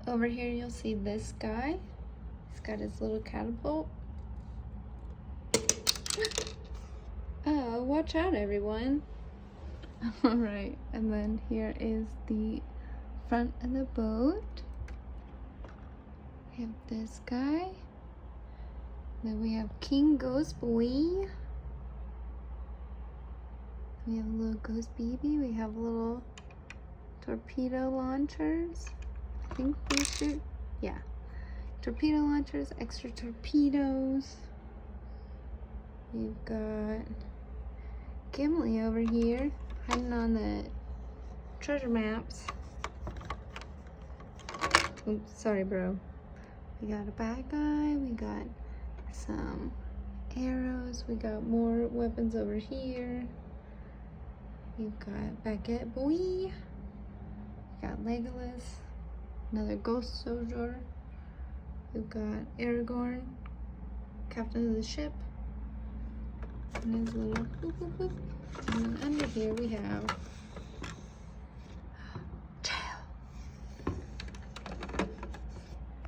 Over here you'll see this guy. He's got his little catapult. Oh, watch out everyone. Alright, and then here is the front of the boat. We have this guy. Then we have King Ghost Boy. We have a little ghost baby. We have little torpedo launchers. I think we should, yeah. Torpedo launchers, extra torpedoes. We've got Gimli over here, hiding on the treasure maps. Oops, sorry bro. We got a bad guy, we got some arrows, we got more weapons over here. We've got Baguette Boy. We got Legolas, another ghost soldier. We've got Aragorn, captain of the ship. And his little whoop, whoop, whoop. And then under here we have